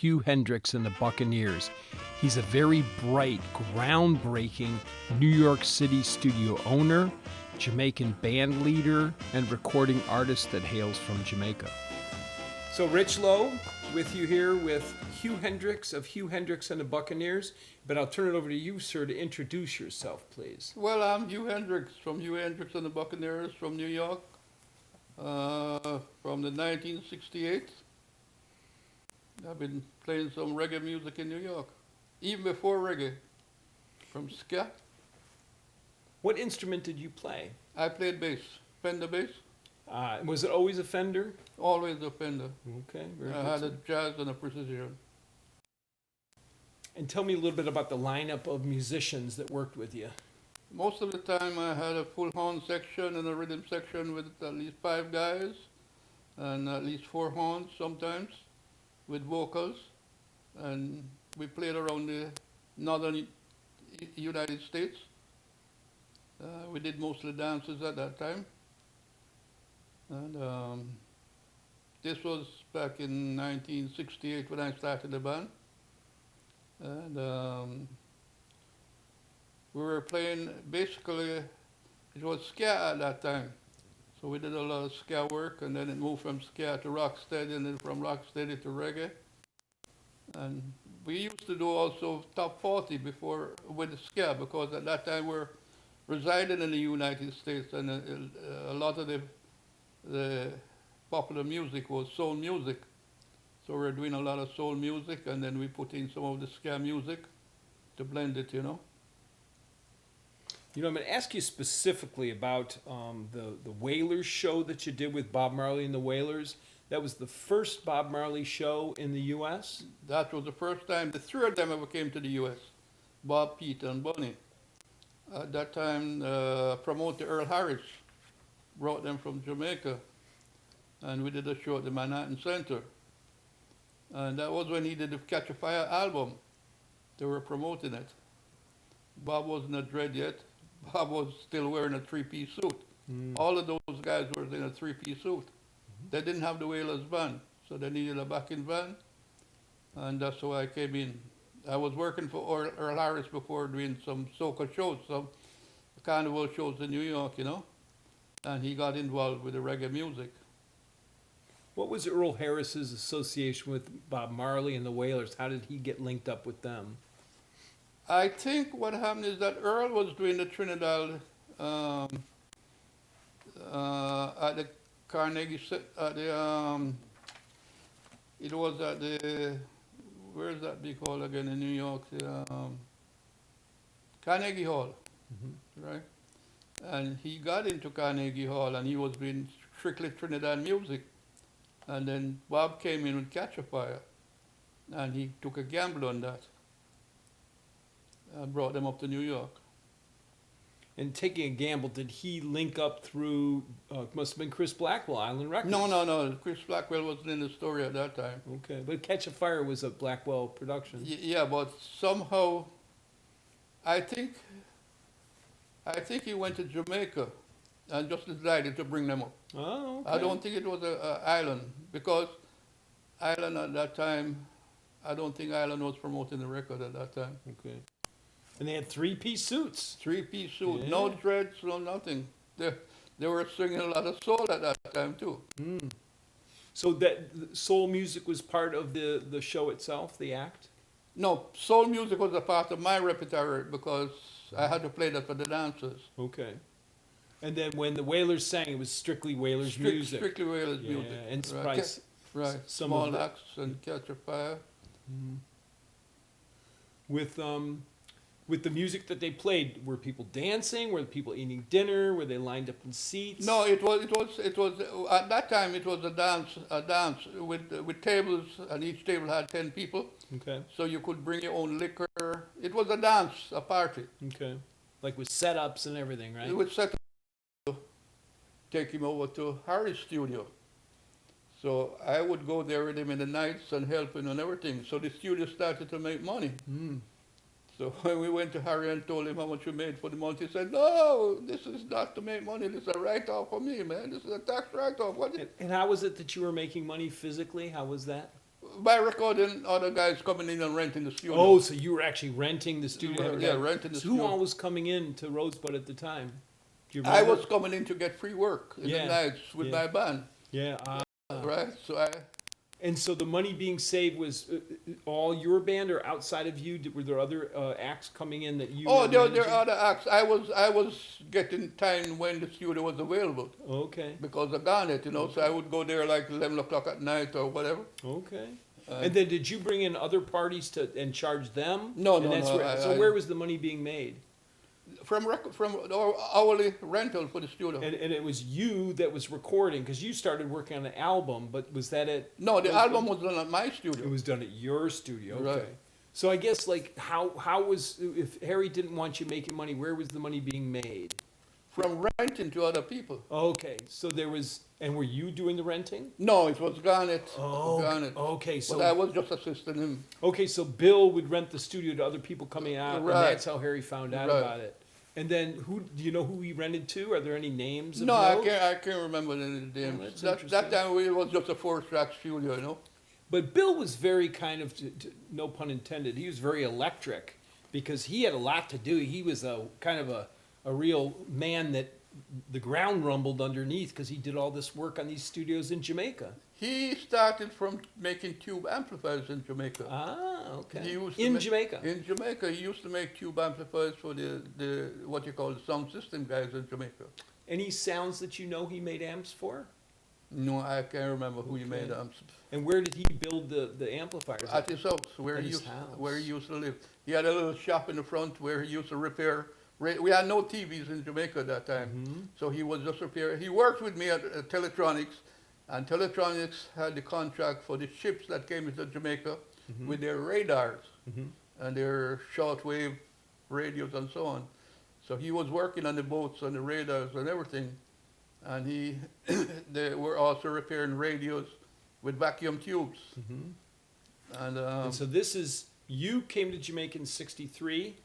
Hugh Hendriks and the Buccaneers. He's a very bright, groundbreaking New York City studio owner, Jamaican bandleader, and recording artist that hails from Jamaica. So Rich Lowe with you here with Hugh Hendriks of Hugh Hendriks and the Buccaneers. But I'll turn it over to you, sir, to introduce yourself, please. Well, I'm Hugh Hendriks from Hugh Hendriks and the Buccaneers from New York, from the 1968. I've been playing some reggae music in New York, even before reggae, from ska. What instrument did you play? I played bass, Fender bass. Was it always a Fender? Always a Fender. Okay, very I good. had a jazz and a precision. And tell me a little bit about the lineup of musicians that worked with you. Most of the time I had a full horn section and a rhythm section with at least 5 guys and at least 4 horns sometimes with vocals. And we played around the northern United States. We did most of the dances at that time. And this was back in 1968 when I started the band. And we were playing, basically, it was ska at that time. So we did a lot of ska work, and then it moved from ska to rocksteady, and then from rocksteady to reggae. And we used to do also top 40 before with ska, because at that time we were residing in the United States, and a lot of the popular music was soul music. So we were doing a lot of soul music, and then we put in some of the ska music to blend it, you know. You know, I'm going to ask you specifically about the Wailers show that you did with Bob Marley and the Wailers. That was the first Bob Marley show in the U.S.? That was the first time the 3 of them ever came to the U.S., Bob, Peter, and Bunny. At that time, promoter Earl Harris brought them from Jamaica, and we did a show at the Manhattan Center. And that was when he did the Catch a Fire album. They were promoting it. Bob wasn't a dread yet. Bob was still wearing a 3-piece suit. All of those guys were in a 3-piece suit. They didn't have the Wailers band, so they needed a backing band. And that's how I came in. I was working for Earl Harris before, doing some Soca shows, some carnival shows in New York, you know. And he got involved with the reggae music. What was Earl Harris's association with Bob Marley and the Wailers? How did he get linked up with them? I think what happened is that Earl was doing the Trinidad at the Carnegie, at the, it was at the, where is that big hall again in New York? The, Carnegie Hall, right? And he got into Carnegie Hall, and he was doing strictly Trinidad music. And then Bob came in with Catch a Fire, and he took a gamble on that and brought them up to New York. And taking a gamble, did he link up through, must have been Chris Blackwell, Island Records? No. Chris Blackwell wasn't in the story at that time. Okay, but Catch a Fire was a Blackwell production. Yeah, but somehow, I think he went to Jamaica and just decided to bring them up. Oh, okay. I don't think it was Island, because Island at that time, I don't think Island was promoting the record at that time. Okay. And they had 3-piece suits. 3-piece suit, Yeah. no dreads, no nothing. They were singing a lot of soul at that time too. So that soul music was part of the show itself, the act? No, soul music was a part of my repertoire because I had to play that for the dancers. Okay. And then when the Wailers sang, it was strictly Wailers music. Strictly Wailers Yeah, music. and surprise. Right. Some Small of the- Axe and Catch a Fire. With the music that they played, were people dancing? Were people eating dinner? Were they lined up in seats? No, it was at that time it was a dance with tables, and each table had 10 people. Okay. So you could bring your own liquor. It was a dance, a party. Okay. Like with setups and everything, right? It would set take him over to Harry's studio. So I would go there with him in the nights and help him and everything. So the studio started to make money. So when we went to Harry and told him how much we made for the month, he said, "No, this is not to make money. This is a write-off for me, man. This is a tax write-off." And how was it that you were making money physically? How was that? by recording other guys coming in and renting the studio. Oh, so you were actually renting the studio? Yeah, renting the so studio. who all was coming in to Rosebud at the time? Do you I remember? was coming in to get free work in the nights with my band. Yeah. Right, And so the money being saved was all your band or outside of you? Were there other acts coming in that you? Oh, were there managing? are other acts. I was getting time when the studio was available. Okay. Because of Garnet, so I would go there like 11 o'clock at night or whatever. Okay. And then did you bring in other parties and charge them? No. So where was the money being made? From our hourly rental for the studio. And it was you that was recording, because you started working on an album, but was that it? No, the album was done at my studio. It was done at your studio. Okay. Right. So I guess how was, if Harry didn't want you making money, where was the money being made? From renting to other people. Okay, so there was, and were you doing the renting? No, it was Garnet. Oh, Garnet. okay. So but I was just assisting him. Okay, so Bill would rent the studio to other people coming out, Right. and that's how Harry found out Right. about it. And then do you know who he rented to? Are there any names? Of No, those? I can't remember any names. that's That interesting. time it was just a 4-track studio, But Bill was very kind of, no pun intended, he was very electric because he had a lot to do. He was a kind of a real man that the ground rumbled underneath because he did all this work on these studios in Jamaica. He started from making tube amplifiers in Jamaica. Ah, okay. He used to In make- Jamaica? In Jamaica, he used to make tube amplifiers for the what you call the sound system guys in Jamaica. Any sounds that you know he made amps for? No, I can't remember who he Okay. made And where did he build the amplifiers? at his house where At he his used house. where he used to live. He had a little shop in the front where he used to repair. We had no TVs in Jamaica at that time, Mhm. so he was just repairing. He worked with me at Teletronics, and Teletronics had the contract for the ships that came into Jamaica Mhm. with their radars Mhm. and their shortwave radios and so on. So he was working on the boats and the radars and everything, and they were also repairing radios with vacuum tubes. Mhm. And And so this is, you came to Jamaica in 63?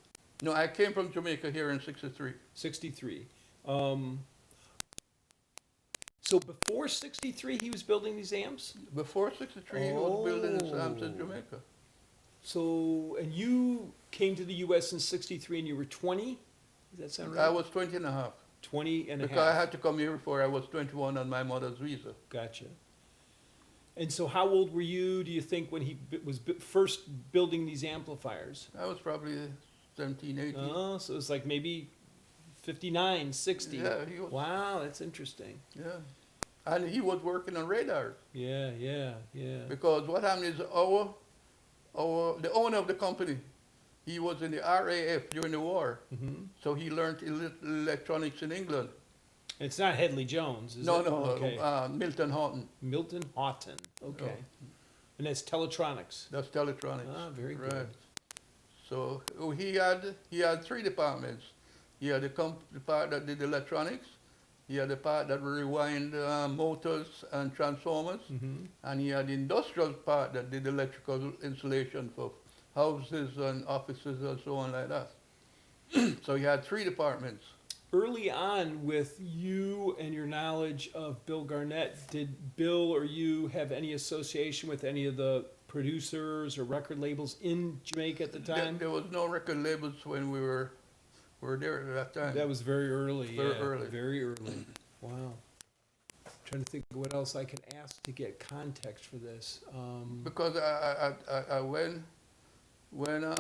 no, I came from Jamaica here in '63. 63. So before 63, he was building these amps? Before '63, he was building his amps in Oh. Jamaica. So, and you came to the U.S. in 63 and you were 20? Does that sound right? I was 20 and a half. 20 and a Because I half. had to come here before I was 21 on my mother's visa. Gotcha. And so how old were you, do you think, when he was first building these amplifiers? I was probably 17, 18. Oh, so it's like maybe 59, 60. Yeah, he was. Wow, that's interesting. Yeah. And he was working on radars. Yeah. Because what happened is the owner of the company, he was in the RAF during the war. Mhm. So he learned electronics in England. It's not Headley Jones, is No, it? Okay. Milton Houghton. Milton Houghton. Okay. Oh. And that's Teletronics. That's Teletronics. Ah, very good. Right. So he had 3 departments. He had the part that did electronics. He had the part that rewind motors and transformers. Mm-hmm. And he had the industrial part that did electrical installation for houses and offices and so on like that. So he had 3 departments. Early on, with you and your knowledge of Bill Garnett, did Bill or you have any association with any of the producers or record labels in Jamaica at the time? There was no record labels when we were there at that time. That was very early. Very early. Very early. Wow. Trying to think of what else I could ask to get context for this. Because when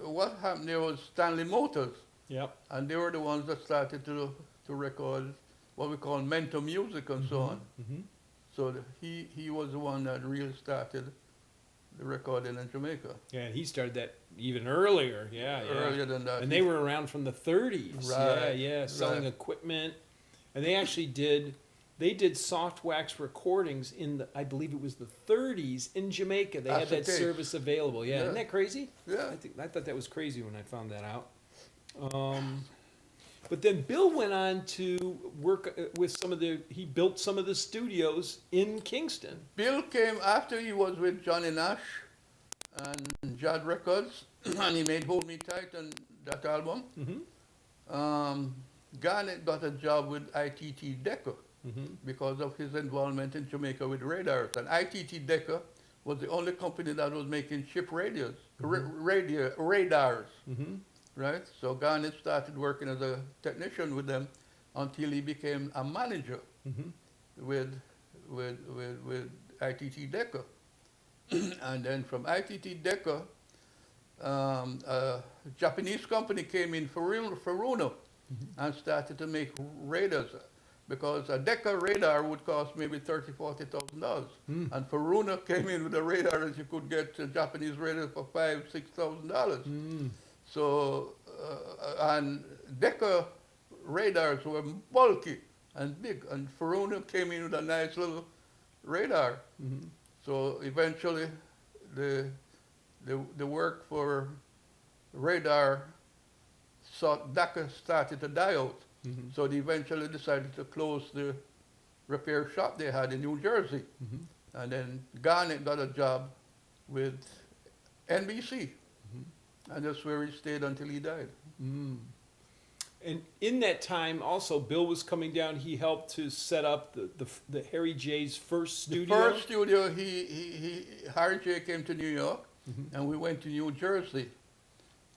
what happened there was Stanley Motors, Yep. and they were the ones that started to record what we call mental music and so on. Mm-hmm. So he was the one that really started the recording in Jamaica. Yeah, he started that even earlier. Yeah. Earlier than that. And they were around from the 30s. Right, Yeah, selling right. equipment. And they actually did soft wax recordings in the, I believe it was the 30s in Jamaica. They had that Acetate. service available. Yeah. Isn't Yeah. that crazy? Yeah. I thought that was crazy when I found that out. But then Bill went on to work with he built some of the studios in Kingston. Bill came after he was with Johnny Nash and Judd Records, and he made Hold Me Tight and that album. Mm-hmm. Garnett got a job with ITT Deco. because of his involvement in Jamaica with radars. And ITT Decca was the only company that was making ship radios, radars, right? So Garnet started working as a technician with them until he became a manager with ITT Decca. And then from ITT Decca, a Japanese company came in, Furuno, and started to make radars, because a Decca radar would cost maybe $30,000-$40,000. And Furuno came in with a radar that you could get a Japanese radar for $5,000-$6,000. So, and Decca radars were bulky and big, and Furuno came in with a nice little radar. So eventually, the work for radar, Decca started to die out. So they eventually decided to close the repair shop they had in New Jersey. And then Garnet got a job with NBC. And that's where he stayed until he died. And in that time, also, Bill was coming down. He helped to set up the Harry J's first studio. The first studio, Harry J came to New York, and we went to New Jersey.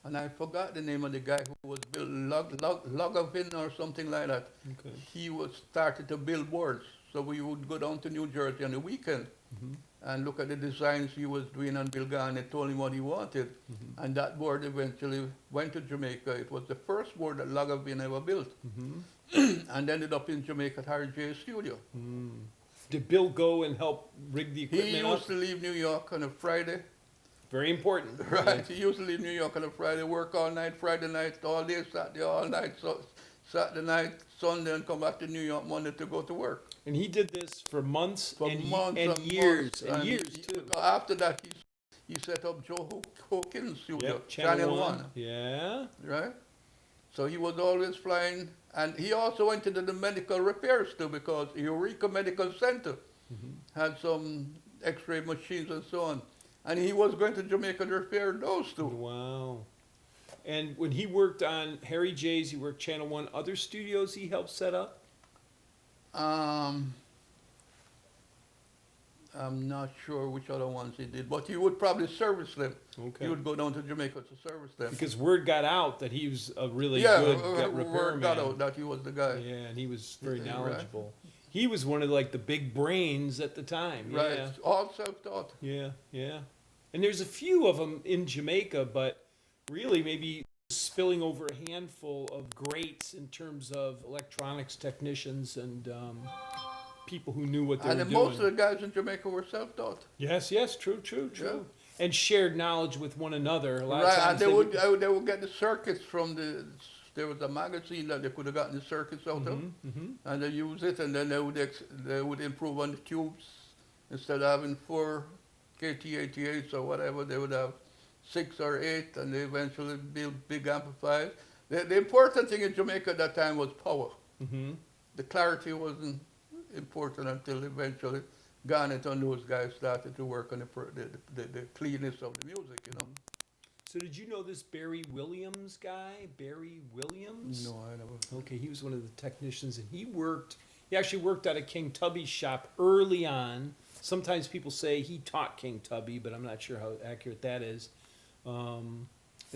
And I forgot the name of the guy who was Bill Lovette or something like that. Okay. He was started to build boards. So we would go down to New Jersey on the weekend and look at the designs he was doing, and Bill Garnet told him what he wanted. And that board eventually went to Jamaica. It was the first board that Lovette ever built. And ended up in Jamaica at Harry J's studio. Did Bill go and help rig the equipment He used to leave New York on a Friday. Very important. Right. He used to leave New York on a Friday, work all night, Friday night, all day, Saturday, all night, so Saturday night, Sunday, and come back to New York Monday to go to work. And he did this for months For and months and and years months. and years too. After that, he set up Joe Hawkins' studio, Yep, Channel 1. Yeah. Right? So he was always flying, and he also went into the medical repairs too, because Eureka Medical Center had some x-ray machines and so on. And he was going to Jamaica to repair those too. Wow. And when he worked on Harry J's, he worked Channel 1, other studios he helped set up? I'm not sure which other ones he did, but he would probably service them. Okay. He would go down to Jamaica to service them. Because word got out that he was a really good repairman. Word got out that he was the guy. Yeah, and he was very Yeah, knowledgeable. He was one of like the big brains at the time. Right, Yeah. all self-taught. Yeah, yeah. And there's a few of them in Jamaica, but really maybe spilling over a handful of greats in terms of electronics technicians and people who knew what they were And doing. most of the guys in Jamaica were self-taught. Yes, true. Yeah. And shared knowledge with one another. A lot of Right, times and they would get the circuits from there was a magazine that they could have gotten the circuits out of, and they use it, and then they would improve on the tubes. Instead of having 4 KT88s or whatever, they would have 6 or 8, and they eventually built big amplifiers. The important thing in Jamaica at that time was power. The clarity wasn't important until eventually Garnet and those guys started to work on the cleanness of the music, you know. So did you know this Barry Williams guy? Barry Williams? No, I never. Okay, he was one of the technicians, and he actually worked out of King Tubby's shop early on. Sometimes people say he taught King Tubby, but I'm not sure how accurate that is. And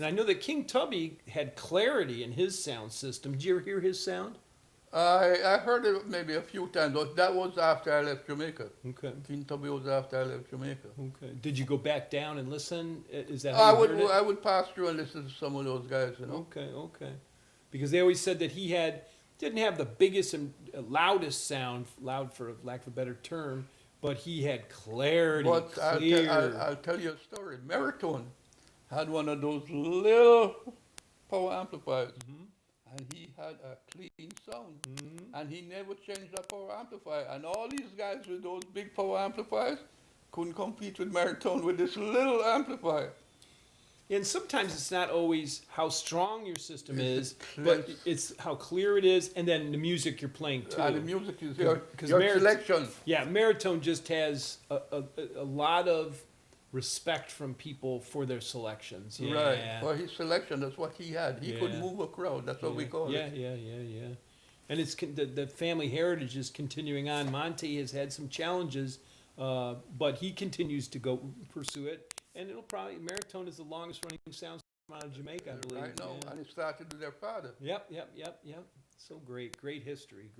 I know that King Tubby had clarity in his sound system. Did you ever hear his sound? I heard it maybe a few times, but that was after I left Jamaica. Okay. King Tubby was after I left Jamaica. Okay. Did you go back down and listen? Is that how you heard it? I would pass through and listen to some of those guys, you know. Okay. Because they always said that he didn't have the biggest and loudest sound, loud for lack of a better term, but he had clarity, But clear. I'll tell you a story. Meriton had one of those little power amplifiers, and he had a clean sound, and he never changed that power amplifier. And all these guys with those big power amplifiers couldn't compete with Meriton with this little amplifier. And sometimes it's not always how strong your system is, clear. but it's how clear it is, and then the music you're playing too. And the music is your Because selection. Yeah, Maritone just has a lot of respect from people for their selections. Yeah. Right. For his selection, that's what he had. He could Yeah. move a crowd. That's what we call it. Yeah. And it's the family heritage is continuing on. Monte has had some challenges, but he continues to go pursue it. And it'll probably, Maritone is the longest running sound system out of Jamaica, I believe. Right now, Yeah. and it started with their father. Yep. So great history.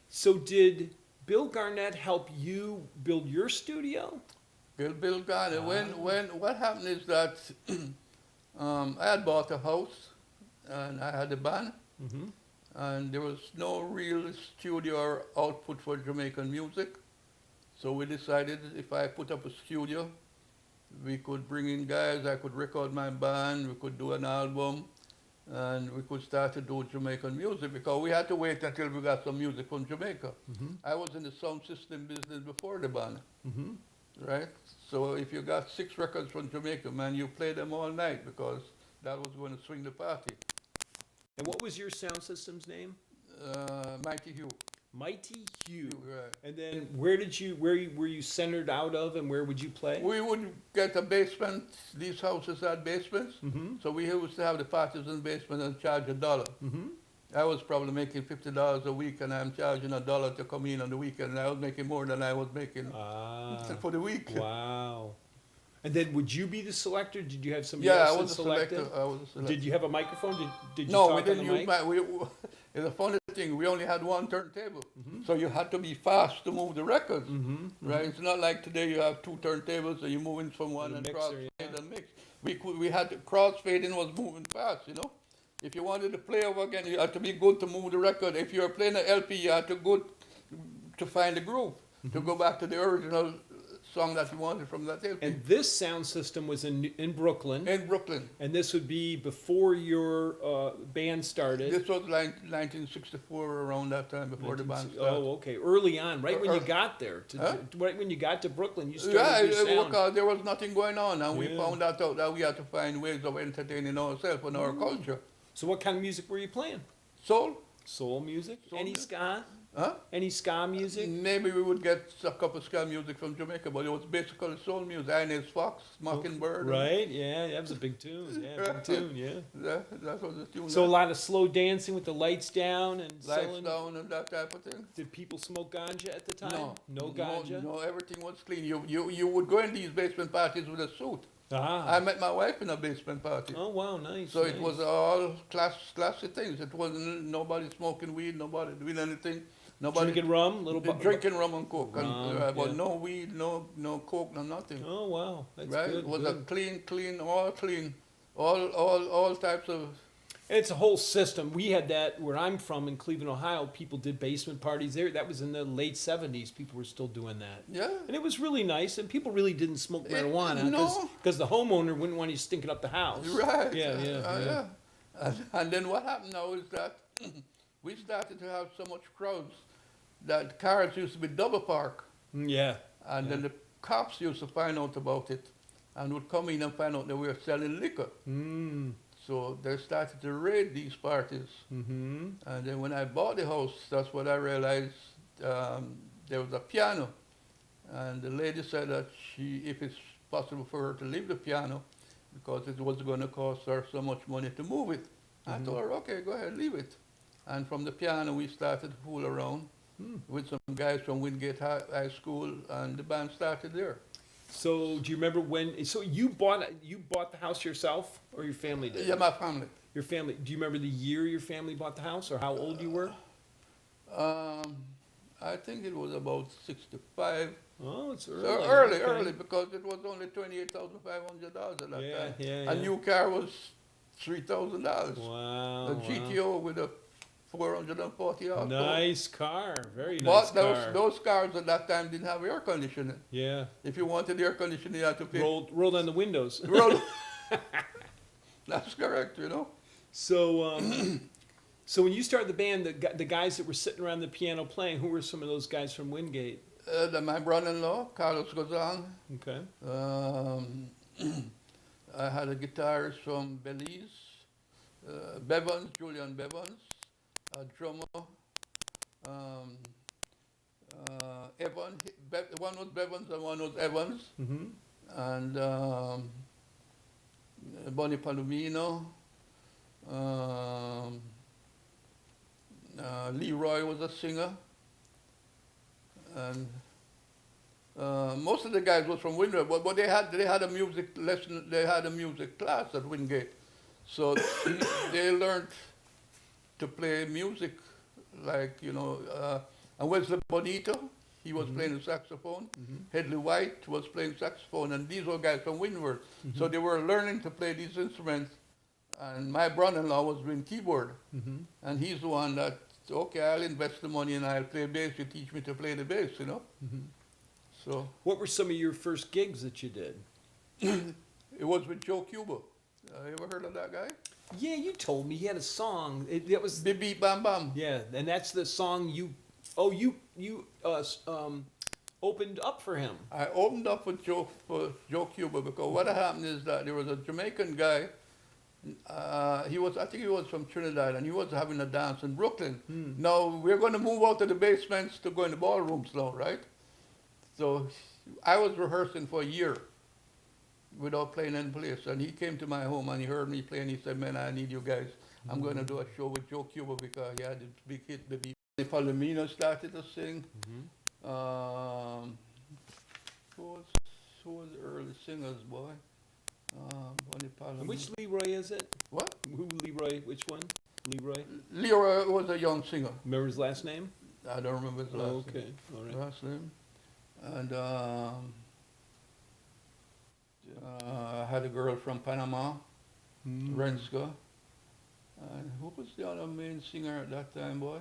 So did Bill Garnett help you build your studio? Bill Garner. When what happened is that I had bought a house and I had a band, Mm-hmm. and there was no real studio or output for Jamaican music. So we decided if I put up a studio, we could bring in guys, I could record my band, we could do an album, and we could start to do Jamaican music because we had to wait until we got some music from Jamaica. Mm-hmm. I was in the sound system business before the band, Mm-hmm. right? So if you got 6 records from Jamaica, man, you play them all night because that was going to swing the party. And what was your sound system's name? Mighty Hugh. Mighty Hugh. Right. And then where were you centered out of, and where would you play? We would get a basement. These houses had basements. Mm-hmm. So we used to have the parties in the basement and charge $1. Mm-hmm. I was probably making $50 a week, and I'm charging $1 to come in on the weekend. And I was making more than I was making for the week. Wow. And then would you be the selector? Did you have somebody Yeah, else I that was a selected? selector. I was a selector. Did you have a microphone? Did you No, talk we didn't on the use mic? it's a funny thing. We only had one turntable, Mhm. so you had to be fast to move the records. Mm-hmm. Right? It's not like today you have 2 turntables and you're moving from one And a and mixer, crossfade yeah. and mix. We had to, crossfading was moving fast, you know. If you wanted to play over again, you had to be good to move the record. If you were playing an LP, you had to go to find the groove, to go back to the original song that you wanted from that LP. And this sound system was in Brooklyn. In Brooklyn. And this would be before your band started. This was like 1964, around that time, before the band started. Oh, okay. Early on, right when you got there. Huh? Right when you got to Brooklyn, you started Yeah, your sound. because there was nothing going on, and we Yeah. found out that we had to find ways of entertaining ourselves and our culture. So what kind of music were you playing? Soul? Soul music? Soul Any music. ska? Huh? Any ska music? Maybe we would get a couple of ska music from Jamaica, but it was basically soul music. Inez Fox, Mockingbird. Right, yeah, that was a big tune. Yeah, big tune, yeah. That was the tune. So a lot of slow dancing with the lights down and Lights selling. down and that type of thing. Did people smoke ganja at the time? No. No ganja? No, everything was clean. You would go in these basement parties with a suit. Ah. I met my wife in a basement party. Oh, wow, nice. So nice. it was all classy things. It wasn't nobody smoking weed, nobody doing anything. Nobody Drinking rum, drinking rum and coke, but yeah. no weed, no coke, no nothing. Oh, wow, that's Right? good. It was good. a clean, all types of. It's a whole system. We had that where I'm from in Cleveland, Ohio. People did basement parties there. That was in the late 70s. People were still doing that. Yeah. And it was really nice. And people really didn't smoke marijuana no. because the homeowner wouldn't want you stinking up the house. Right. Yeah. And then what happened now is that we started to have so much crowds that cars used to be double park. Yeah. And then the cops used to find out about it and would come in and find out that we were selling liquor. Mm. So they started to raid these parties. Mm-hmm. And then when I bought the house, that's what I realized. There was a piano. And the lady said that if it's possible for her to leave the piano, because it was going to cost her so much money to move it. I told her, okay, go ahead, leave it. And from the piano, we started to fool around with some guys from Wingate High School, and the band started there. So do you remember when? So you bought the house yourself, or your family did? Yeah, my family. Your family. Do you remember the year your family bought the house, or how old you were? I think it was about 65. Oh, it's early. So early, because it was only $28,500 at that time. Yeah. A new car was $3,000. Wow. A GTO with a 440 horsepower. Nice car. Very But nice car. those cars at that time didn't have air conditioning. Yeah. If you wanted air conditioning, you had to pay. Rolled on the windows. That's correct, you know. So, so when you started the band, the guys that were sitting around the piano playing, who were some of those guys from Wingate? My brother-in-law, Carlos Gozan. Okay. I had a guitarist from Belize, Julian Bevans, a drummer, Evan. One was Bevans and one was Evans, and Bonnie Palomino. Leroy was a singer, and most of the guys was from Windward, but they had a music lesson. They had a music class at Wingate, so they learned to play music, like and Wesley Bonito, he was playing the saxophone. Hedley White was playing saxophone, and these were guys from Windward. So they were learning to play these instruments, and my brother-in-law was doing keyboard, and he's the one that, okay, I'll invest the money and I'll play bass, you teach me to play the bass, So What were some of your first gigs that you did? it was with Joe Cuba. You ever heard of that guy? Yeah, you told me he had a song. That was Beep Beep Bam Bam. yeah, and that's the song you opened up for him. I opened up for Joe Cuba because what happened is that there was a Jamaican guy. I think he was from Trinidad, and he was having a dance in Brooklyn. Now we're going to move out of the basements to go in the ballrooms now, right? So I was rehearsing for a year without playing any place, and he came to my home and he heard me play, and he said, "Man, I need you guys. I'm going to do a show with Joe Cuba because he had this big hit, baby." Palomino started to sing. Who was the early singers, boy? Bonnie Palomino. And which Leroy is it? What? Who Leroy? Which one? Leroy? Leroy was a young singer. Remember his last name? I don't remember his last Okay, name. all right. Last name. And I had a girl from Panama, Renska. And who was the other main singer at that time, boy?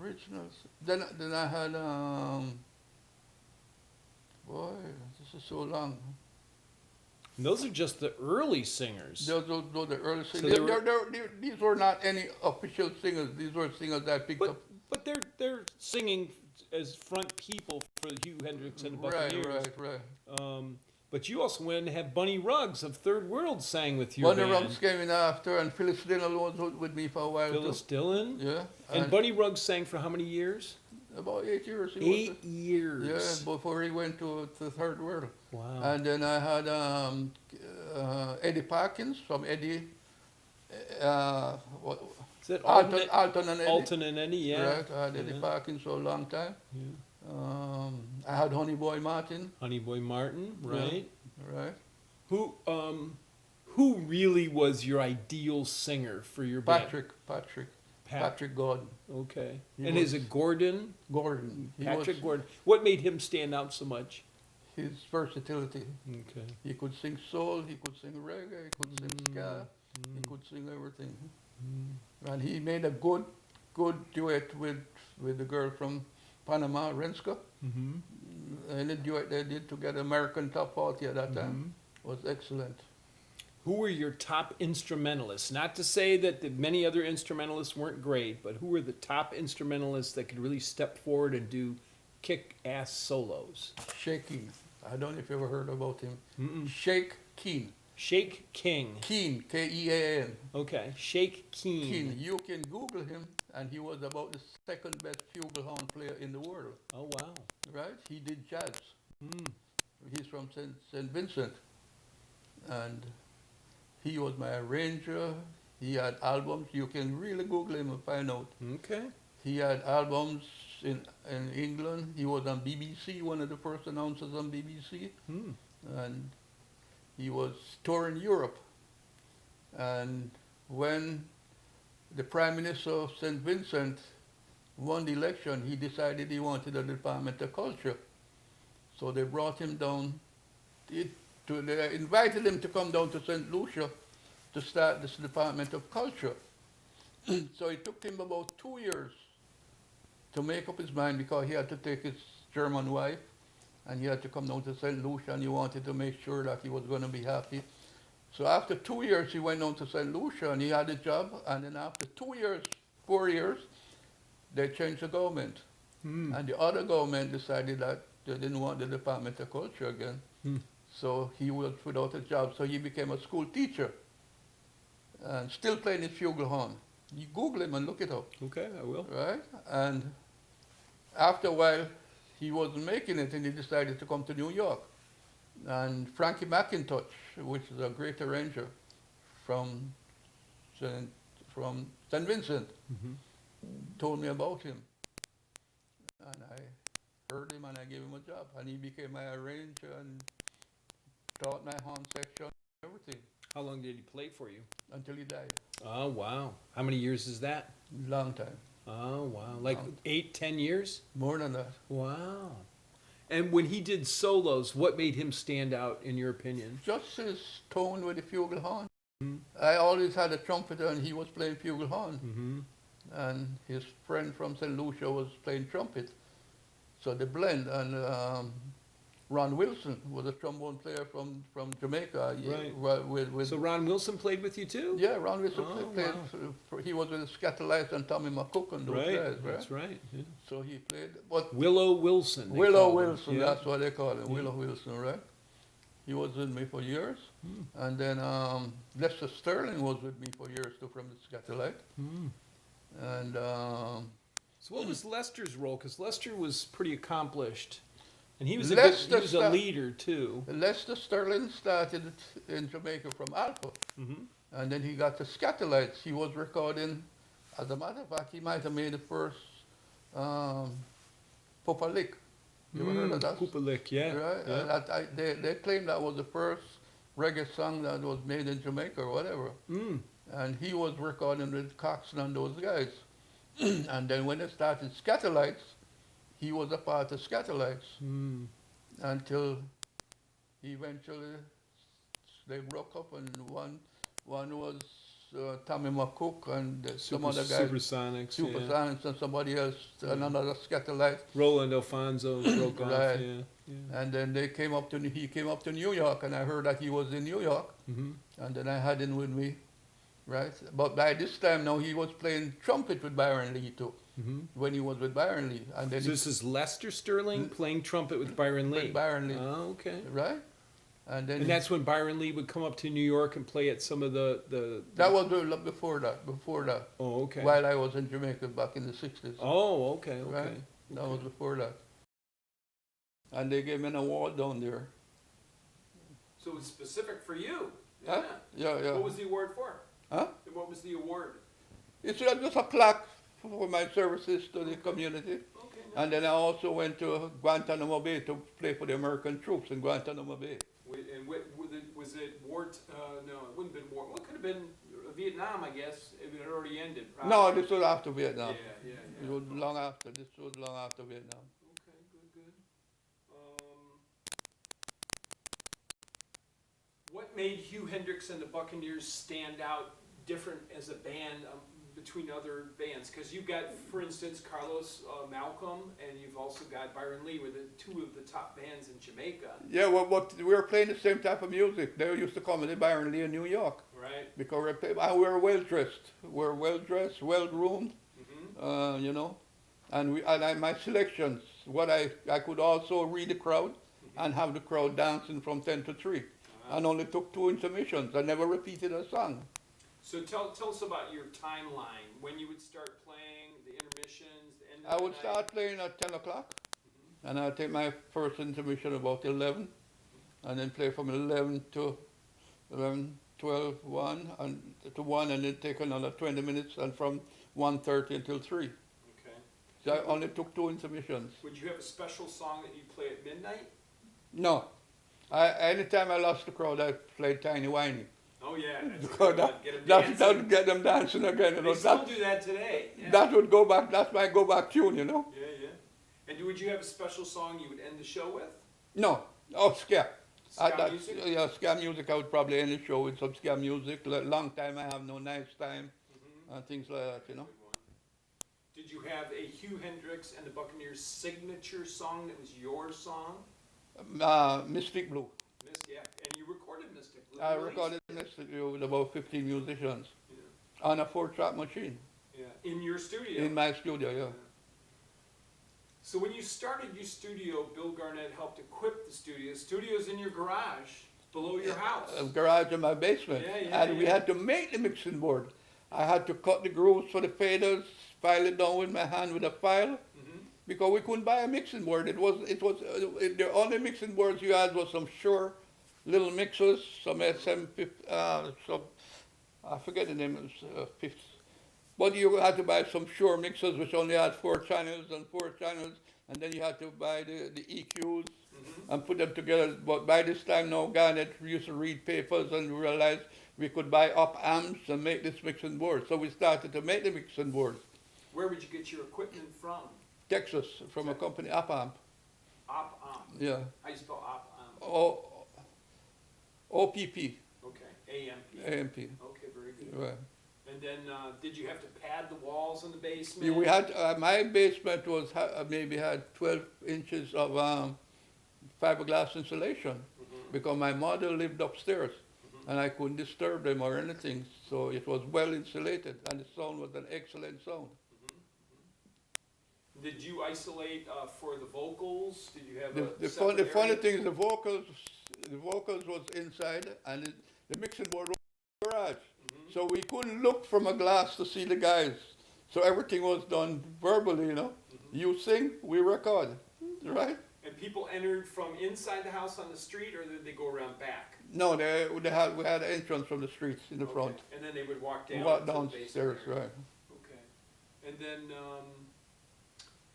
Originals. Then I had boy, this is so long. And those are just the early singers. Those are the early So singers. they These were not any official singers. These were singers that I picked up. But they're singing as front people for Hugh Hendriks and the Buccaneers. Right. But you also went and had Bunny Ruggs of Third World sang with you. Bunny Ruggs came in after, and Phyllis Dillon was with me for a while. Phyllis too. Dillon? Yeah. And Bunny Ruggs sang for how many years? About 8 years. 8 years. Yeah, before he went to Third World. Wow. And then I had Eddie Parkins from Eddie. Is that Alton and Eddie. Alton and Eddie, yeah. Right, I had Eddie Parkins for a long time. Yeah. I had Honey Boy Martin. Honey Boy Martin, right? Yeah, right. Who really was your ideal singer for your band? Patrick Gordon. Okay. He And was- is it Gordon? Gordon. Patrick Gordon. What made him stand out so much? His versatility. Okay. He could sing soul, he could sing reggae, he could sing ska, he could sing everything. And he made a good duet with the girl from Panama, Renska. And the duet they did together, American Top 40 at that time, was excellent. Who were your top instrumentalists? Not to say that the many other instrumentalists weren't great, but who were the top instrumentalists that could really step forward and do kick-ass solos? Shaking. I don't know if you ever heard about him. Shake Keen. Shake King. Keen, K-E-A-N. Okay. Shake Keen. Keen. You can Google him, and he was about the second best flugelhorn player in the world. Oh, wow. Right? He did jazz. He's from St. Vincent. And he was my arranger. He had albums. You can really Google him and find out. Okay. He had albums in England. He was on BBC, one of the first announcers on BBC. And he was touring Europe. And when the Prime Minister of St. Vincent won the election, he decided he wanted a Department of Culture. So they brought him down. They invited him to come down to St. Lucia to start this Department of Culture. So it took him about 2 years to make up his mind because he had to take his German wife and he had to come down to St. Lucia and he wanted to make sure that he was going to be happy. So after 2 years, he went down to St. Lucia and he had a job. And then after 2 years, 4 years, they changed the government. And the other government decided that they didn't want the Department of Culture again. So he was without a job. So he became a school teacher and still playing his flugelhorn. You Google him and look it up. Okay, I will. Right? And after a while, he wasn't making it and he decided to come to New York. And Frankie McIntosh, which is a great arranger, from St. from St. Vincent Mm-hmm. told me about him, and I heard him and I gave him a job, and he became my arranger and taught my horn section, everything, How long did he play for you? until he died. Oh, wow. How many years is that? Long time, Oh, wow. Like 8, 10 years? more than that. Wow. And when he did solos, what made him stand out, in your opinion? Just his tone with the flugelhorn. Mm-hmm. I always had a trumpeter, and he was playing flugelhorn, Mm-hmm. and his friend from St. Lucia was playing trumpet. So the blend, and Ron Wilson was a trombone player from Jamaica. Right. With So Ron Wilson played with you too? yeah, Ron Wilson Oh, played. He was with Scatterlights and Tommy McCook and those Right. guys, right? That's right. Yeah. So he played, but Willow Wilson. they Willow called him. Wilson, Yeah. that's what they call him, Yeah. Willow Wilson, right? He was with me for years, Mm. and then Lester Sterling was with me for years too from the Scatterlight, Mm. and So what was Lester's role? Because Lester was pretty accomplished, and he was Lester he was a sta- leader too. Lester Sterling started in Jamaica from Alpha, Mm-hmm. and then he got the Scatterlights. He was recording, as a matter of fact, he might have made the first Papa Lick. You ever heard of that? Kupalik, yeah. Right? Yeah. They claim that was the first reggae song that was made in Jamaica or whatever. Mm. And he was recording with Coxon and those guys. And then when they started Scatterlights, he was a part of Scatterlights Mm. until eventually they broke up, and one was Tommy McCook and some other guys, Supersonics. Super Yeah. Science, and somebody else, another Scatterlight. Roland Alfonso broke off. Right. Yeah. Yeah. And then he came up to New York, and I heard that he was in New York, Mm-hmm. and then I had him with me, right? But by this time now he was playing trumpet with Byron Lee too, Mm-hmm. when he was with Byron Lee, and then So this is Lester Sterling playing trumpet with Byron Lee. with Byron Lee, Oh, okay. right? And then And that's when Byron Lee would come up to New York and play at some of the that was before that, Oh, okay. while I was in Jamaica back in the 60s, Oh, okay, okay. right? That was before that. And they gave me an award down there. So it's specific for you. Huh? Yeah, yeah. What was the award for? Huh? And what was the award? It's just a plaque for my services to the community. Okay. And then I also went to Guantanamo Bay to play for the American troops in Guantanamo Bay. And was it war? No, it wouldn't have been war. What could have been Vietnam? I guess if it had already ended. Probably. No, this was after Vietnam. Yeah. It was long after. This was long after Vietnam. Okay, good. What made Hugh Hendriks and the Buccaneers stand out different as a band between other bands? Because you've got, for instance, Carlos Malcolm, and you've also got Byron Lee, with two of the top bands in Jamaica. Yeah, well, we were playing the same type of music. They used to come to Byron Lee in New York Right. because we were well dressed. We're well dressed, well groomed, Mm-hmm. you know. And my selections, what I could also read the crowd and have the crowd dancing from 10 to 3. And only took 2 intermissions. I never repeated a song. So tell us about your timeline, when you would start playing, the intermissions, the end of I the would night. start playing at 10 o'clock, and I'd take my first intermission about 11, and then play from 11 to 11, 12, 1, and to 1, and then take another 20 minutes, and from 1:30 until 3. Okay. So I only took 2 intermissions. Would you have a special song that you play at midnight? No. Anytime I lost the crowd, I played Tiny Whiny. Oh yeah, that's Because that would get them dancing again. You know, They still do that today. Yeah. that would go back, that's my go-back tune, you know? Yeah. And would you have a special song you would end the show with? No. Oh, ska. Ska music? Yeah, ska music. I would probably end the show with some ska music. Long time I have no nice time, and things like that, you know. Good one. Did you have a Hugh Hendriks and the Buccaneers signature song that was your song? Mystic Blue. Yeah, and you recorded Mystic Blue. I released recorded it. Mystic Blue with about 15 musicians Yeah. on a 4-track machine In your studio. in my studio, yeah. So when you started your studio, Bill Garnett helped equip the studio. Studio's in your garage, below your house. A garage in my basement. And we had to make the mixing board. I had to cut the grooves for the faders, file it down with my hand with a file, because we couldn't buy a mixing board. The only mixing boards you had was some Shure little mixers, some SM, some I forget the name. It was fifth. But you had to buy some Shure mixers, which only had 4 channels and 4 channels, and then you had to buy the EQs and put them together. But by this time now, Garnet used to read papers and realized we could buy up amps and make this mixing board. So we started to make the mixing board. Where would you get your equipment from? Texas, from a company, Op Amp. Op Amp. Yeah. How do you spell Op Amp? OPP. Okay. AMP. AMP. Okay, very good. Right. And then, did you have to pad the walls in the basement? Yeah, we had my basement was maybe had 12 inches of fiberglass insulation because my mother lived upstairs and I couldn't disturb them or anything, so it was well insulated and the sound was an excellent sound. Did you isolate for the vocals? Did you have The funny thing is the vocals was inside and the mixing board was in the garage. So we couldn't look from a glass to see the guys. So everything was done verbally, you know. You sing, we record, right? And people entered from inside the house on the street, or did they go around back? No, we had entrance from the streets in the front. And then they would walk down. Walk downstairs, right? Okay. And then,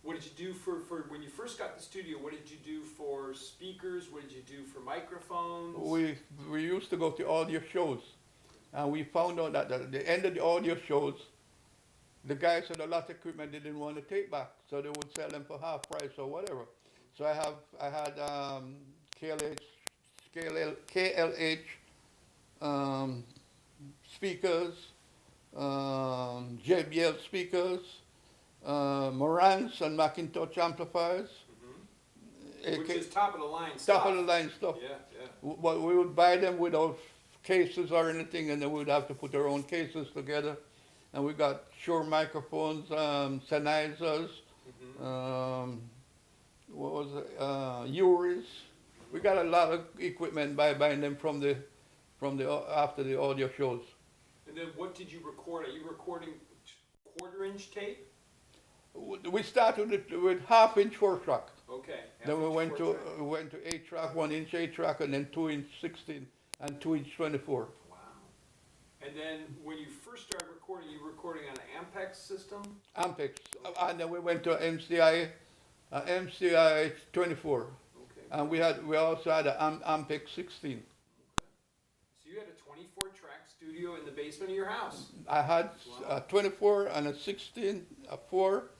what did you do for when you first got the studio? What did you do for speakers? What did you do for microphones? We used to go to audio shows. And we found out that at the end of the audio shows, the guys had a lot of equipment they didn't want to take back, so they would sell them for half price or whatever. So I had KLH speakers, JBL speakers, Marantz and Macintosh amplifiers. Which is top of the line stuff. Top of the line stuff. Yeah, yeah. But we would buy them without cases or anything, and then we'd have to put our own cases together. And we got Shure microphones, Sennheisers, what was it, Uris. We got a lot of equipment by buying them from the after the audio shows. And then what did you record? Are you recording quarter-inch tape? We started with half-inch 4-track. Okay. Then we went to 8-track, 1-inch 8-track, and then 2-inch 16 and 2-inch 24. Wow. And then when you first started recording, you were recording on an Ampex system? Ampex. And then we went to MCI 24. Okay. And we also had an Ampex 16. Okay. So you had a 24-track studio in the basement of your house? I had a 24 and a 16, a 4,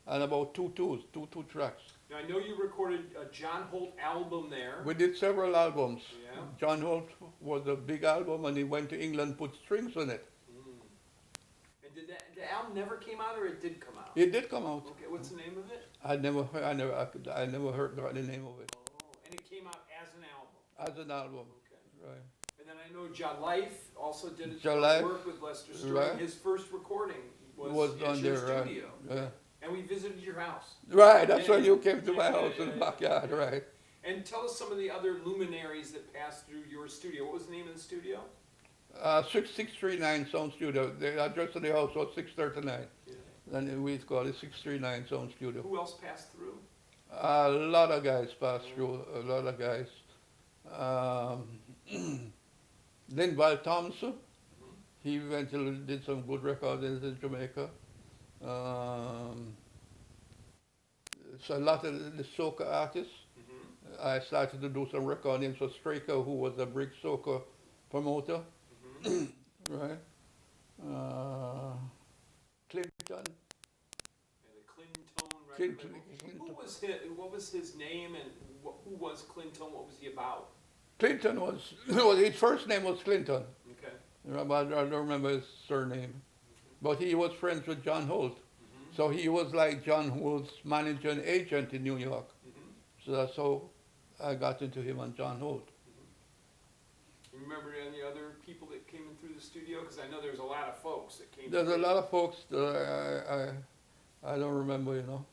and about two 2-tracks. Now, I know you recorded a John Holt album there. We did several albums. Yeah. John Holt was a big album, and he went to England and put strings on it. And did the album never came out, or it did come out? It did come out. Okay, what's the name of it? I never heard the name of it. Oh, and it came out as an album? As an album. Okay. Right. And then I know John Life also did his Life, work with Lester Stewart. right. His first recording was at done your there, studio. right. Yeah. And we visited your house. Right, that's when you came to my house in the backyard, right. And tell us some of the other luminaries that passed through your studio. What was the name of the studio? 639 Sound Studio. The address of the house was 639. Yeah. And we called it 639 Sound Studio. Who else passed through? A lot of guys passed through, a lot of guys. Linval Thompson, he eventually did some good recordings in Jamaica. So a lot of the Soca artists. I started to do some recordings for Straker, who was a big Soca promoter. Right. Clinton. And the Clinton record. Clinton. Who was his, what was his name, and who was Clinton? What was he about? Clinton was, well, his first name was Clinton. Okay. I don't remember his surname. But he was friends with John Holt. So he was like John Holt's manager and agent in New York. So that's how I got into him and John Holt. You remember any other people that came in through the studio? Because I know there's a lot of folks that came There's through. a lot of folks that I don't remember, you know.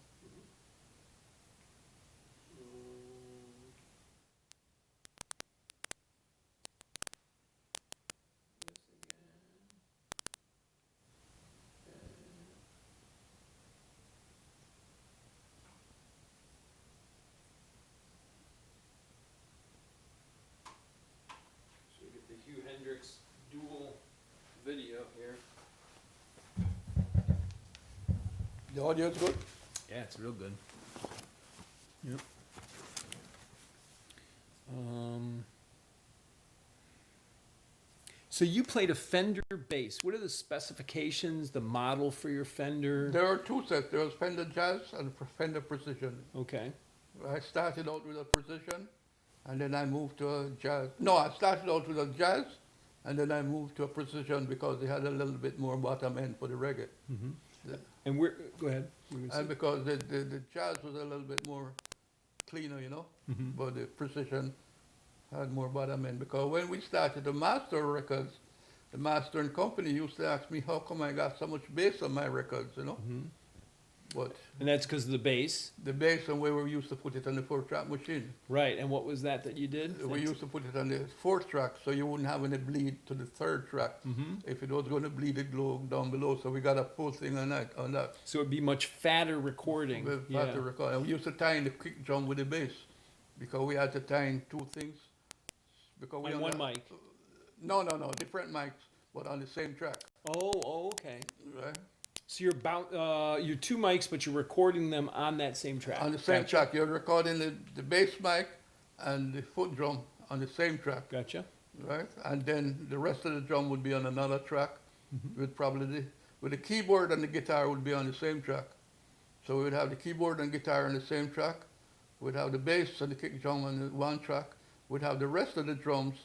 So we get the Hugh Hendriks dual video. The audio is good? Yeah, it's real good. Yep. So you played a Fender bass. What are the specifications, the model for your Fender? There are two sets. There was Fender Jazz and Fender Precision. Okay. I started out with a Precision, and then I moved to a Jazz. No, I started out with a Jazz, and then I moved to a Precision because they had a little bit more bottom end for the reggae. Mm-hmm. Yeah. And go ahead. And because the Jazz was a little bit more cleaner, you know, Mm-hmm. but the Precision had more bottom end. Because when we started the master records, the mastering company used to ask me how come I got so much bass on my records, you know. Mm-hmm. But And that's because of the bass? the bass and where we used to put it on the 4-track machine. Right. And what was that you did? We used to put it on the 4th track so you wouldn't have any bleed to the 3rd track. Mm-hmm. If it was going to bleed, it go down below. So we got a full thing on that. So it'd be much fatter recording. With fatter record. And we used to tie in the kick drum with the bass because we had to tie in two things. Because we On one mic. No, different mics, but on the same track, Oh, okay. right? So you're two mics, but you're recording them on that same track. On the same Gotcha. track, you're recording the bass mic and the foot drum on the same track, Gotcha. right? And then the rest of the drum would be on another track, Mm-hmm. with probably with the keyboard and the guitar would be on the same track. So we would have the keyboard and guitar on the same track. We'd have the bass and the kick drum on the one track. We'd have the rest of the drums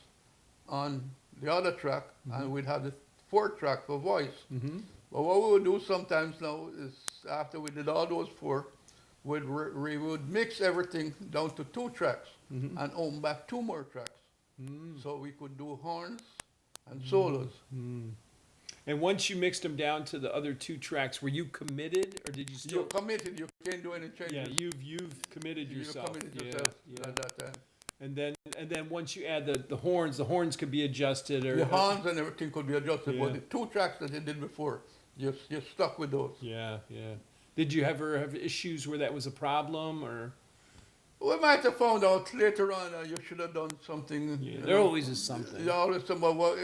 on the other track, and we'd have the 4th track for voice. Mm-hmm. But what we would do sometimes now is after we did all those 4, we would mix everything down to 2 tracks Mm-hmm. and own back 2 more tracks. Mm. So we could do horns and solos. Mm. And once you mixed them down to the other 2 tracks, were you committed, or did you still? You're committed, you can't do any changes. Yeah, you've committed yourself. You committed yourself Yeah. at that time. And then once you add the horns could be adjusted, or The horns and everything could be adjusted, Yeah. but the 2 tracks that they did before, you're stuck with those. Yeah. Did you ever have issues where that was a problem, or? We might have found out later on you should have done something. Yeah, you there know. always is something. There's always something. Well,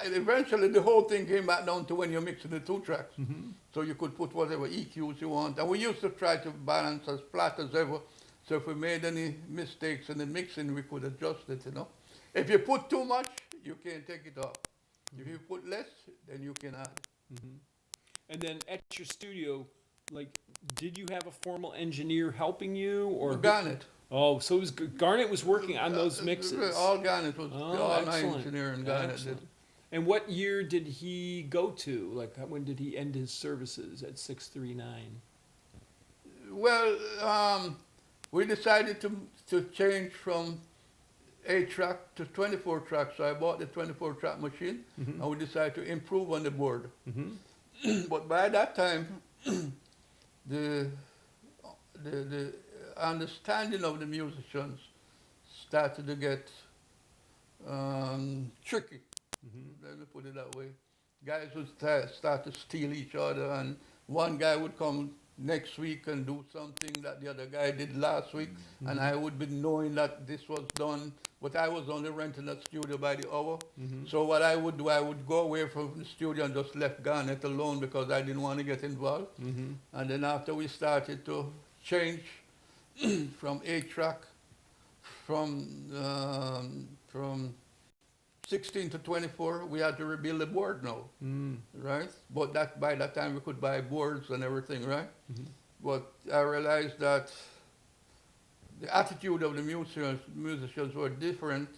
eventually, the whole thing came back down to when you're mixing the 2 tracks. Mm-hmm. So you could put whatever EQs you want. And we used to try to balance as flat as ever. So if we made any mistakes in the mixing, we could adjust it, you know. If you put too much, you can't take it off. If you put less, then you can add. Mm-hmm. And then at your studio, like, did you have a formal engineer helping you, or? Garnet. Oh, so it was Garnet was working on those mixes. All Garnet was, all my excellent. engineer and Garnet did. Excellent. And what year did he go to? Like, when did he end his services at 639? Well, we decided to change from 8-track to 24-track, so I bought the 24-track machine, Mm-hmm. and we decided to improve on the board. Mm-hmm. But by that time, the understanding of the musicians started to get tricky. Mm-hmm. Let me put it that way. Guys would start to steal each other, and one guy would come next week and do something that the other guy did last week, and I would be knowing that this was done, but I was only renting that studio by the hour. Mm-hmm. So what I would do, I would go away from the studio and just left Garnet alone because I didn't want to get involved. Mm-hmm. And then after we started to change from 8-track, from 16 to 24, we had to rebuild the board now, right? But by that time we could buy boards and everything, right? Mm-hmm. But I realized that the attitude of the musicians were different,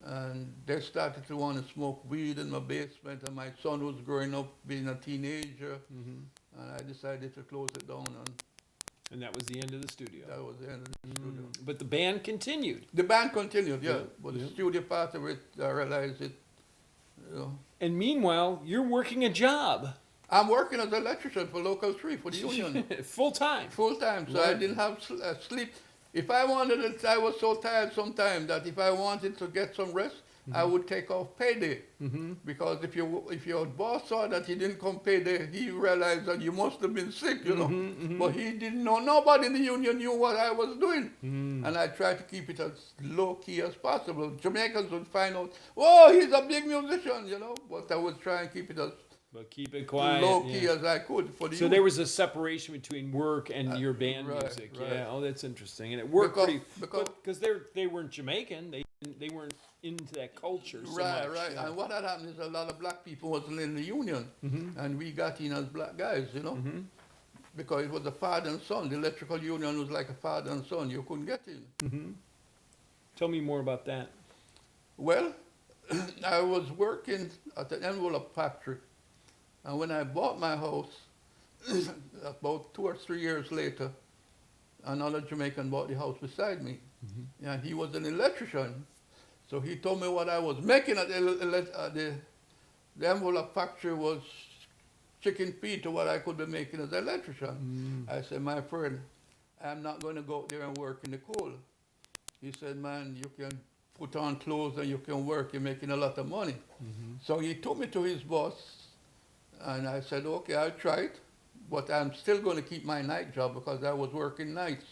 and they started to want to smoke weed in my basement, and my son was growing up being a teenager, Mm-hmm. and I decided to close it down, And that was the end of the studio. that was the end of the studio. But the band continued. The band continued, yeah, Yeah, but yeah. the studio part of it, I realized it, you know. And meanwhile, you're working a job. I'm working as an electrician for Local 3 for the union, Full time. full time, so I Right. didn't have sleep. If I wanted it, I was so tired sometimes that if I wanted to get some rest, I would take off payday. Mm-hmm. Because if your boss saw that he didn't come payday, he realized that you must have been sick, you know. Mm-hmm. But he didn't know. Nobody in the union knew what I was doing. Mm. And I tried to keep it as low key as possible. Jamaicans would find out, oh, he's a big musician, you know. But I would try and keep it as But keep it quiet. low key as I could for the So youth. there was a separation between work and your band right, music. right. Yeah. Oh, that's interesting. And it worked Because- because they weren't Jamaican. They weren't into that culture so Right, much. right. Yeah. And what had happened is a lot of black people wasn't in the union, and we got in as black guys, you know, because it was a father and son. The electrical union was like a father and son. You couldn't get in. Tell me more about that. Well, I was working at an envelope factory, and when I bought my house, about 2 or 3 years later, another Jamaican bought the house beside me, and he was an electrician. So he told me what I was making at the envelope factory was chicken feet to what I could be making as an electrician. I said, my friend, I'm not going to go out there and work in the cold. He said, man, you can put on clothes and you can work, you're making a lot of money. So he took me to his boss, and I said, okay, I'll try it, but I'm still going to keep my night job because I was working nights.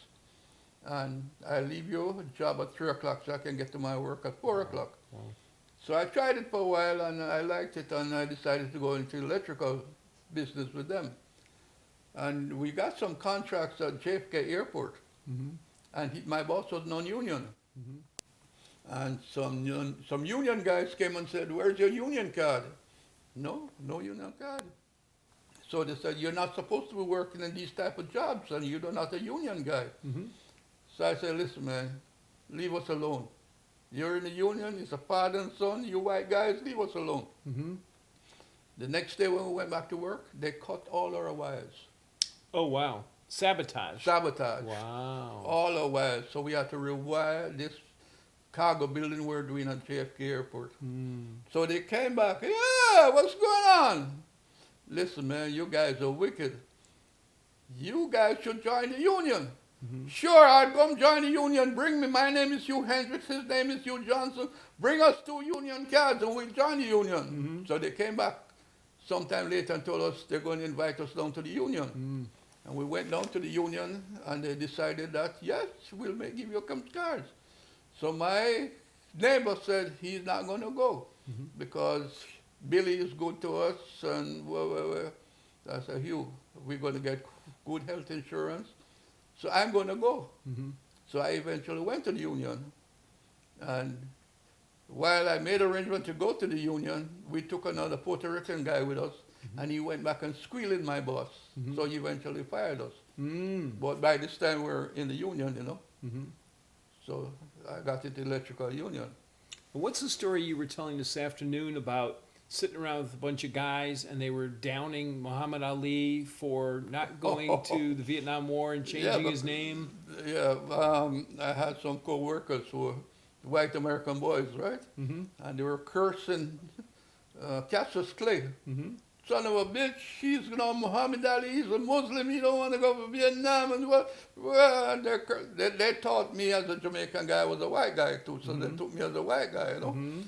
And I leave you a job at 3 o'clock so I can get to my work at 4 o'clock. Wow. So I tried it for a while and I liked it, and I decided to go into electrical business with them. And we got some contracts at JFK Airport, and my boss was non-union. And some union guys came and said, where's your union card? No union card. So they said, you're not supposed to be working in these type of jobs, and you're not a union guy. So I said, listen, man, leave us alone. You're in the union, it's a father and son, you white guys, leave us alone. The next day when we went back to work, they cut all our wires. Oh, wow. Sabotage. Sabotage. Wow. All our wires. So we had to rewire this cargo building we're doing at JFK Airport. So they came back, yeah, what's going on? Listen, man, you guys are wicked. You guys should join the union. Sure, I'll come join the union. Bring me, my name is Hugh Hendriks, his name is Hugh Johnson. Bring us 2 union cards and we'll join the union. So they came back sometime later and told us they're going to invite us down to the union. And we went down to the union and they decided that, yes, we'll give you some cards. So my neighbor said he's not going to go because Billy is good to us and I said, Hugh, we're going to get good health insurance. So I'm going to go. So I eventually went to the union. And while I made arrangement to go to the union, we took another Puerto Rican guy with us, and he went back and squealed at my boss. So he eventually fired us. But by this time we're in the union, you know. So I got into the electrical union. What's the story you were telling this afternoon about sitting around with a bunch of guys and they were downing Muhammad Ali for not going to the Vietnam War and changing his name? Yeah, I had some co-workers who were white American boys, right? And they were cursing Cassius Clay. Son of a bitch, he's, Muhammad Ali, he's a Muslim, he don't want to go to Vietnam. And well, they taught me as a Jamaican guy I was a white guy too, so they took me as a white guy, you know.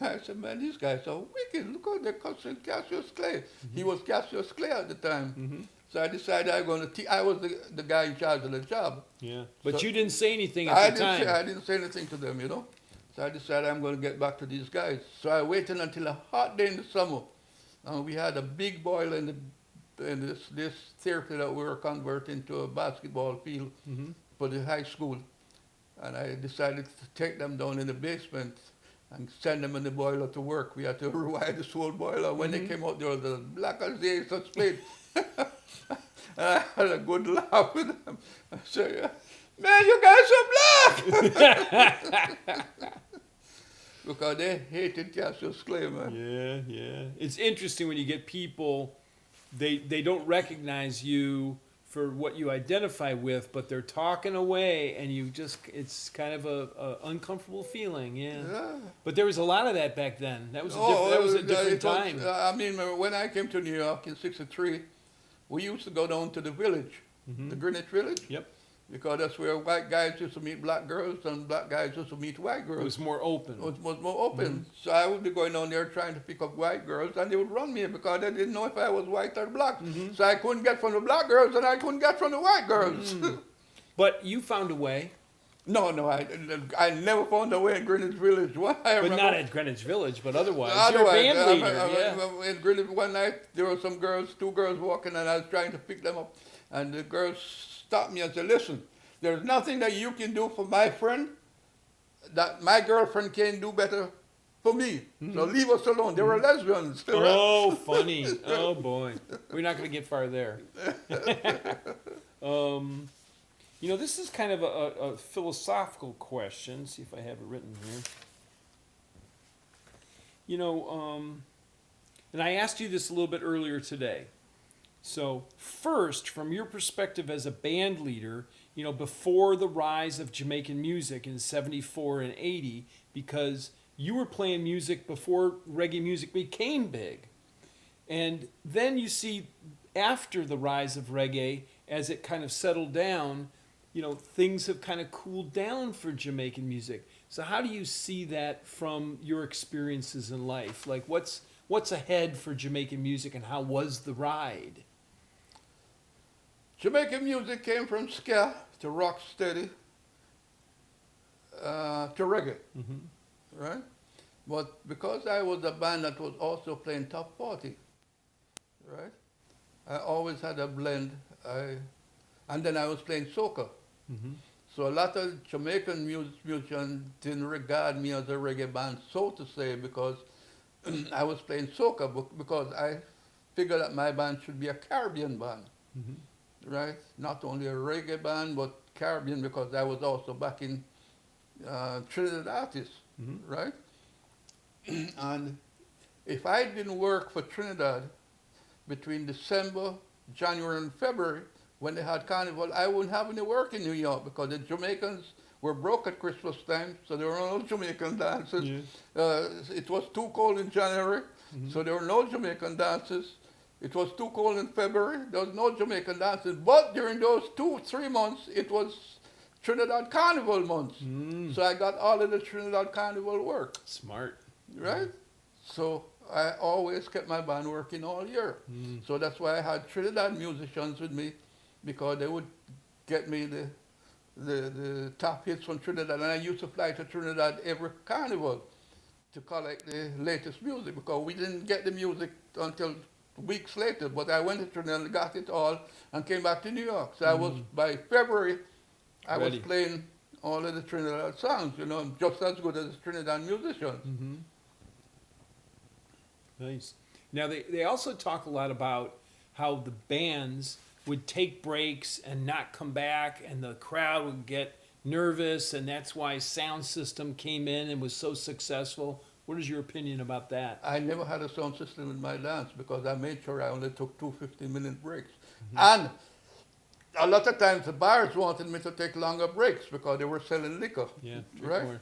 I said, man, these guys are wicked. Look how they're cussing Cassius Clay. He was Cassius Clay at the time. So I decided I'm going to I was the guy in charge of the job. Yeah. But So you didn't say anything at the time. I didn't say anything to them, you know. So I decided I'm going to get back to these guys. So I waited until a hot day in the summer. And we had a big boiler in this theater that we were converting to a basketball field for the high school. And I decided to take them down in the basement and send them in the boiler to work. We had to rewire this whole boiler. When they came out, they were as black as the ace of spades. I had a good laugh with them. I said, man, you guys are black! Because they hated Cassius Clay, man. Yeah. It's interesting when you get people, they don't recognize you for what you identify with, but they're talking away, and it's kind of a uncomfortable feeling, yeah. But there was a lot of that back then. That was a different time. I mean, when I came to New York in '63, we used to go down to the village, the Greenwich Village. Yep. Because that's where white guys used to meet black girls and black guys used to meet white girls. It was more open. It was more open. So I would be going down there trying to pick up white girls, and they would run me because they didn't know if I was white or black. So I couldn't get from the black girls and I couldn't get from the white girls. But you found a way. No, no, I never found a way in Greenwich Village. What I But remember, not at Greenwich Village, but otherwise. You're a otherwise, band leader, yeah. in Greenwich one night, there were some girls, two girls walking, and I was trying to pick them up, and the girls stopped me and said, "Listen, there's nothing that you can do for my friend that my girlfriend can do better for me. So leave us alone." They were lesbians. Oh, funny. Oh, boy. We're not going to get far there. You know, this is kind of a philosophical question. See if I have it written here. You know, and I asked you this a little bit earlier today. So, first, from your perspective as a band leader, you know, before the rise of Jamaican music in 74 and 80, because you were playing music before reggae music became big. And then you see after the rise of reggae, as it kind of settled down, you know, things have kind of cooled down for Jamaican music. So how do you see that from your experiences in life? Like what's ahead for Jamaican music and how was the ride? Jamaican music came from ska to rock steady to reggae, right? But because I was a band that was also playing top 40, right? I always had a blend. And then I was playing soca. So a lot of Jamaican musicians didn't regard me as a reggae band, so to say, because I was playing soca, because I figured that my band should be a Caribbean band, right? Not only a reggae band, but Caribbean, because I was also backing Trinidad artists, right? And if I didn't work for Trinidad between December, January, and February, when they had carnival, I wouldn't have any work in New York because the Jamaicans were broke at Christmas time, so there were no Jamaican dances. It was too cold in January, so there were no Jamaican dances. It was too cold in February, there was no Jamaican dances. But during those 2-3 months, it was Trinidad Carnival months. So I got all of the Trinidad Carnival work. Smart. Right? So I always kept my band working all year. So that's why I had Trinidad musicians with me, because they would get me the top hits from Trinidad. And I used to fly to Trinidad every carnival to collect the latest music, because we didn't get the music until weeks later. But I went to Trinidad and got it all and came back to New York. So I was, by February, I was playing all of the Trinidad songs, you know, just as good as the Trinidad musicians. Nice. Now, they also talk a lot about how the bands would take breaks and not come back, and the crowd would get nervous, and that's why Sound System came in and was so successful. What is your opinion about that? I never had a sound system in my dance because I made sure I only took 2 15-minute breaks. And a lot of times the bars wanted me to take longer breaks because they were selling liquor. Yeah, right? More.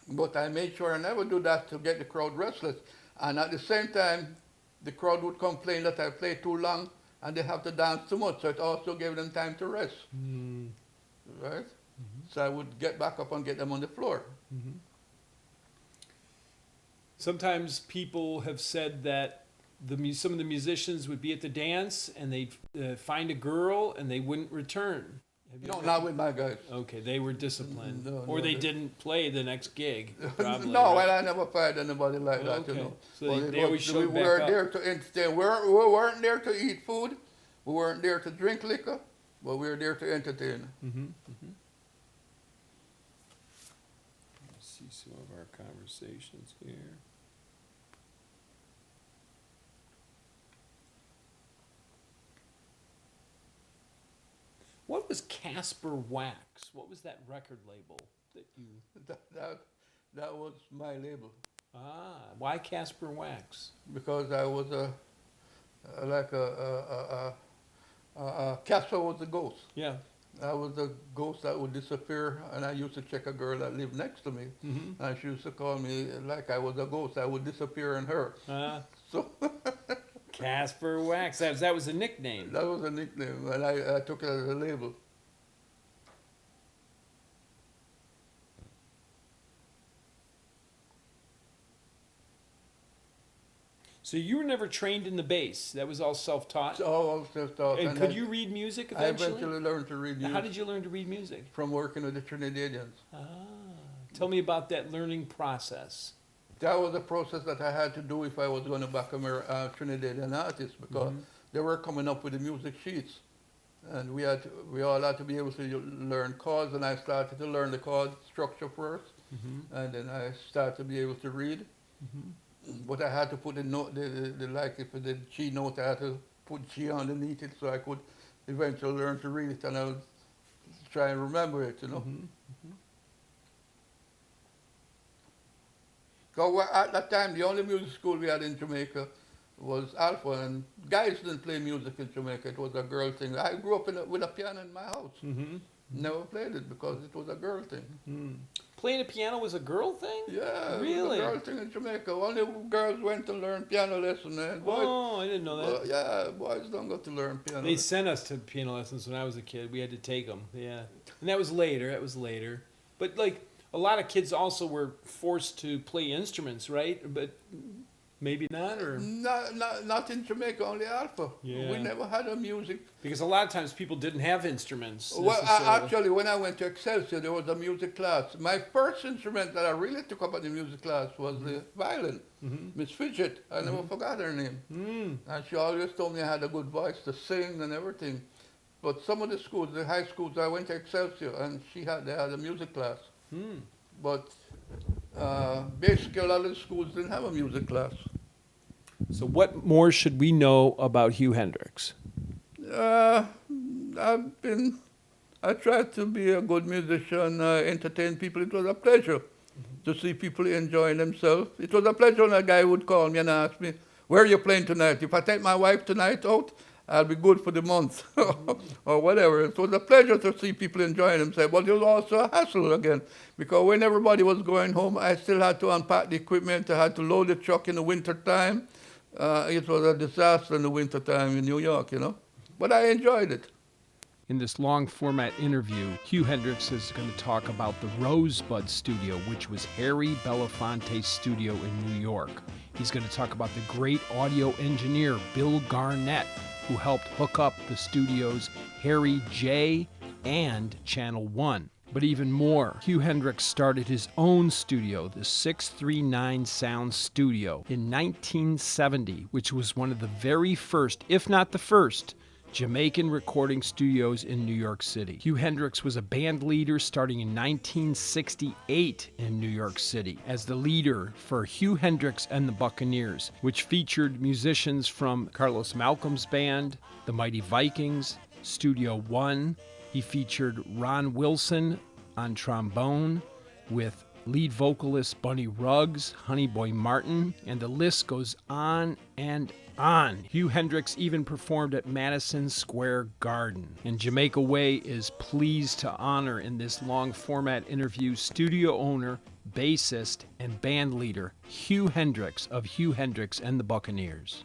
But I made sure I never do that to get the crowd restless. And at the same time, the crowd would complain that I play too long and they have to dance too much. So it also gave them time to rest. Right? So I would get back up and get them on the floor. Sometimes people have said that some of the musicians would be at the dance and they'd find a girl and they wouldn't return. No, not with my guys. Okay, they were disciplined. No, or they didn't play the next gig. Probably, no, right? well, I never fired anybody like that, Okay. you know. So they always showed we back were up. there to entertain. We weren't there to eat food. We weren't there to drink liquor, but we were there to entertain. Let's see some of our conversations here. What was Casper Wax? What was that record label that you... That was my label. Ah, why Casper Wax? Because I was Casper was a ghost. Yeah. I was a ghost that would disappear, and I used to check a girl that lived next to me, and she used to call me like I was a ghost. I would disappear in her. So Casper Wax. That was a nickname. that was a nickname, and I took it as a label. So you were never trained in the bass. That was all self-taught. So self-taught. And could you read music I eventually? eventually learned to read Now, music. how did you learn to read music? From working with the Trinidadians. Tell me about that learning process. That was a process that I had to do if I was going to back a Trinidadian artist, because they were coming up with the music sheets. And we all had to be able to learn chords, and I started to learn the chord structure first, and then I started to be able to read. But I had to put the note, like if the G note, I had to put G underneath it so I could eventually learn to read it, and I would try and remember it, you know. So at that time, the only music school we had in Jamaica was Alpha, and guys didn't play music in Jamaica. It was a girl thing. I grew up with a piano in my house. Never played it because it was a girl thing. Playing the piano was a girl thing? Yeah, Really? it was a girl thing in Jamaica. Only girls went to learn piano lessons. And boys, I didn't know that. yeah, boys don't go to learn piano. They sent us to piano lessons when I was a kid. We had to take them. Yeah, and that was later. But like a lot of kids also were forced to play instruments, right? But maybe not, or not in Jamaica. Only Alpha. Yeah. We never had a music. Because a lot of times people didn't have instruments. Well, necessarily. actually, when I went to Excelsior, there was a music class. My first instrument that I really took up in the music class was the violin. Miss Fidget. I never forgot her name. And she always told me I had a good voice to sing and everything. But some of the schools, the high schools, I went to Excelsior, and they had a music class. But basically, a lot of the schools didn't have a music class. So what more should we know about Hugh Hendriks? I tried to be a good musician, entertain people. It was a pleasure to see people enjoying themselves. It was a pleasure when a guy would call me and ask me, "Where are you playing tonight? If I take my wife tonight out, I'll be good for the month," or whatever. It was a pleasure to see people enjoying themselves, but it was also a hassle again, because when everybody was going home, I still had to unpack the equipment. I had to load the truck in the winter time. It was a disaster in the winter time in New York, you know. But I enjoyed it. In this long format interview, Hugh Hendriks is going to talk about the Rosebud Studio, which was Harry Belafonte's studio in New York. He's going to talk about the great audio engineer, Bill Garnett, who helped hook up the studio's Harry J and Channel 1. But even more, Hugh Hendriks started his own studio, the 639 Sound Studio, in 1970, which was one of the very first, if not the first, Jamaican recording studios in New York City. Hugh Hendriks was a band leader starting in 1968 in New York City as the leader for Hugh Hendriks and the Buccaneers, which featured musicians from Carlos Malcolm's band, the Mighty Vikings, Studio One. He featured Ron Wilson on trombone with lead vocalist Bunny Ruggs, Honey Boy Martin, and the list goes on and on. Hugh Hendriks even performed at Madison Square Garden. And Jamaica Way is pleased to honor in this long format interview studio owner, bassist, and band leader Hugh Hendriks of Hugh Hendriks and the Buccaneers.